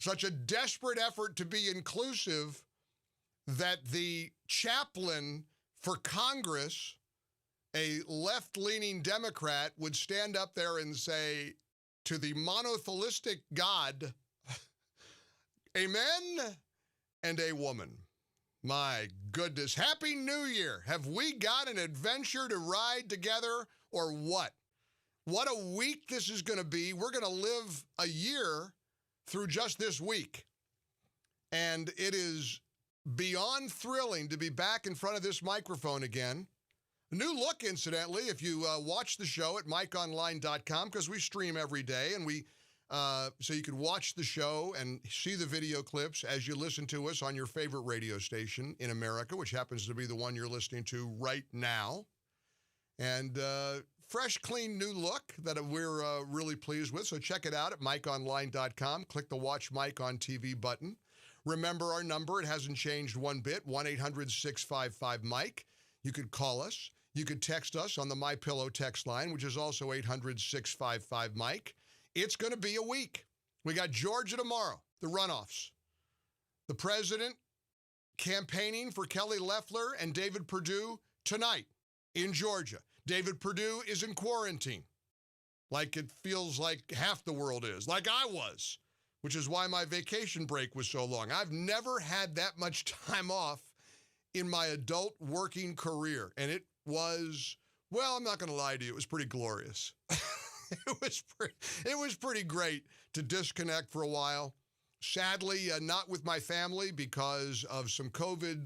such a desperate effort to be inclusive that the chaplain for Congress, a left-leaning Democrat, would stand up there and say to the monotheistic God, amen, and a woman. My goodness. Happy New Year. Have we got an adventure to ride together or what? What a week this is going to be. We're going to live a year through just this week. And it is beyond thrilling to be back in front of this microphone again. A new look, incidentally, if you watch the show at MikeOnline.com, because we stream every day, and so you can watch the show and see the video clips as you listen to us on your favorite radio station in America, which happens to be the one you're listening to right now. And fresh, clean, new look that we're really pleased with. So check it out at MikeOnline.com. Click the Watch Mike on TV button. Remember our number. It hasn't changed one bit, 1-800-655-MIKE. You could call us. You could text us on the MyPillow text line, which is also 800-655-MIKE. It's going to be a week. We got Georgia tomorrow, the runoffs. The president campaigning for Kelly Loeffler and David Perdue tonight in Georgia. David Perdue is in quarantine, like it feels like half the world is, like I was, which is why my vacation break was so long. I've never had that much time off in my adult working career, and it was, well, I'm not going to lie to you, it was pretty glorious. It was pretty great to disconnect for a while. Sadly, not with my family because of some COVID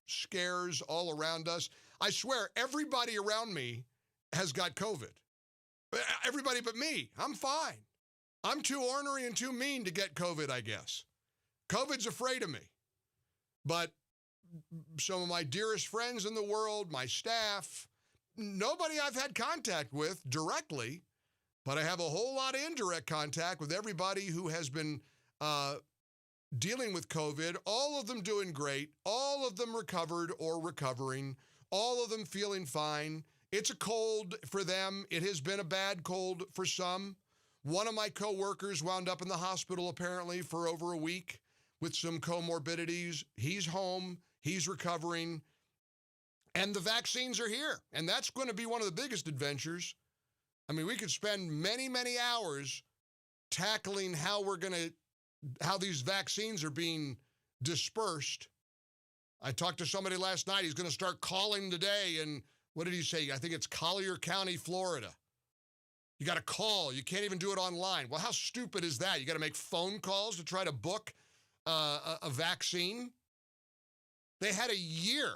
scares all around us. I swear, everybody around me has got COVID. Everybody but me. I'm fine. I'm too ornery and too mean to get COVID, I guess. COVID's afraid of me. But some of my dearest friends in the world, my staff, nobody I've had contact with directly, but I have a whole lot of indirect contact with everybody who has been dealing with COVID, all of them doing great, all of them recovered or recovering, all of them feeling fine. It's a cold for them. It has been a bad cold for some. One of my coworkers wound up in the hospital apparently for over a week with some comorbidities. He's home. He's recovering. And the vaccines are here. And that's going to be one of the biggest adventures. I mean, we could spend many, many hours tackling how these vaccines are being dispersed. I talked to somebody last night. He's going to start calling today. And what did he say? I think it's Collier County, Florida. You got to call. You can't even do it online. Well, how stupid is that? You got to make phone calls to try to book a vaccine? They had a year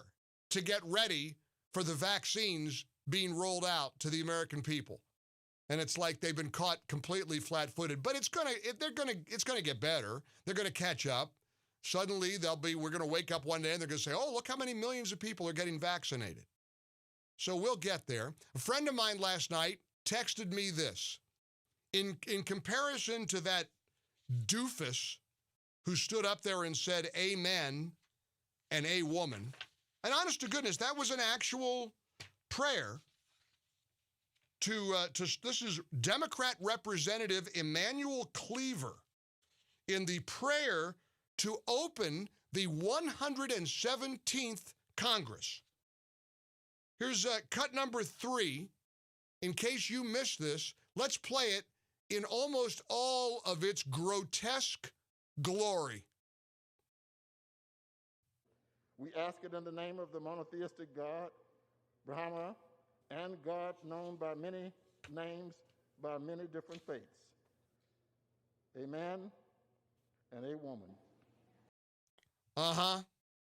to get ready for the vaccines being rolled out to the American people. And it's like they've been caught completely flat-footed. But it's gonna get better. They're gonna catch up. Suddenly we're gonna wake up one day and they're gonna say, oh, look how many millions of people are getting vaccinated. So we'll get there. A friend of mine last night texted me this. In comparison to that doofus who stood up there and said amen and a woman, and honest to goodness, that was an actual prayer this is Democrat Representative Emanuel Cleaver in the prayer to open the 117th Congress. Here's cut number 3. In case you missed this, let's play it in almost all of its grotesque glory. We ask it in the name of the monotheistic God, Brahma, and God known by many names, by many different faiths. A man and a woman.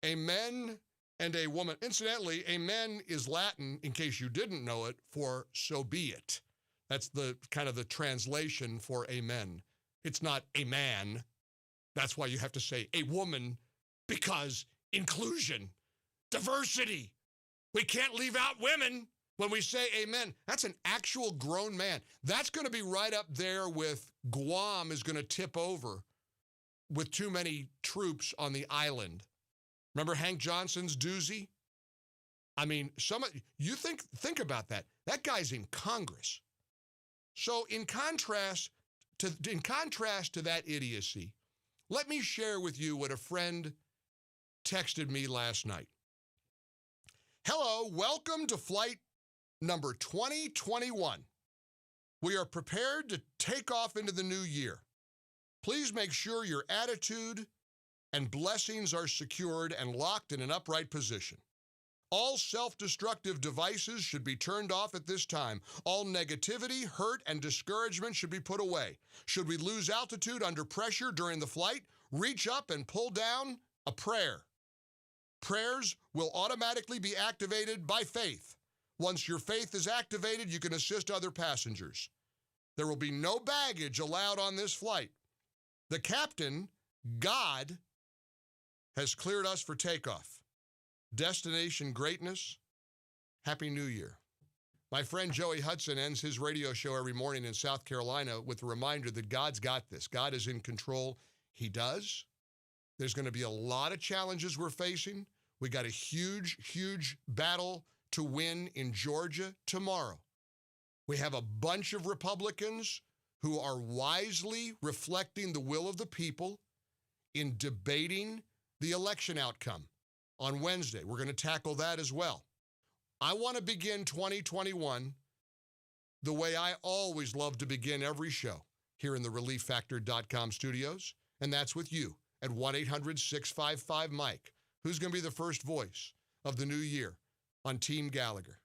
A men and a woman. Incidentally, amen is Latin, in case you didn't know it, for so be it. That's the kind of the translation for amen. It's not a man. That's why you have to say a woman, because inclusion, diversity. We can't leave out women when we say amen. That's an actual grown man. That's going to be right up there with Guam is going to tip over with too many troops on the island. Remember Hank Johnson's doozy? I mean, you think about that. That guy's in Congress. So in contrast to that idiocy, Let me share with you what a friend texted me last night. Hello, welcome to flight number 2021. We are prepared to take off into the new year. Please make sure your attitude and blessings are secured and locked in an upright position. All self-destructive devices should be turned off at this time. All negativity, hurt, and discouragement should be put away. Should we lose altitude under pressure during the flight, reach up and pull down a prayer. Prayers will automatically be activated by faith. Once your faith is activated, you can assist other passengers. There will be no baggage allowed on this flight. The captain, God, has cleared us for takeoff. Destination greatness. Happy New Year. My friend Joey Hudson ends his radio show every morning in South Carolina with a reminder that God's got this. God is in control. He does. There's going to be a lot of challenges we're facing. We got a huge, huge battle to win in Georgia tomorrow. We have a bunch of Republicans who are wisely reflecting the will of the people in debating the election outcome. On Wednesday, we're going to tackle that as well. I want to begin 2021 the way I always love to begin every show here in the ReliefFactor.com studios, and that's with you at 1-800-655-MIKE. Who's going to be the first voice of the new year on Team Gallagher?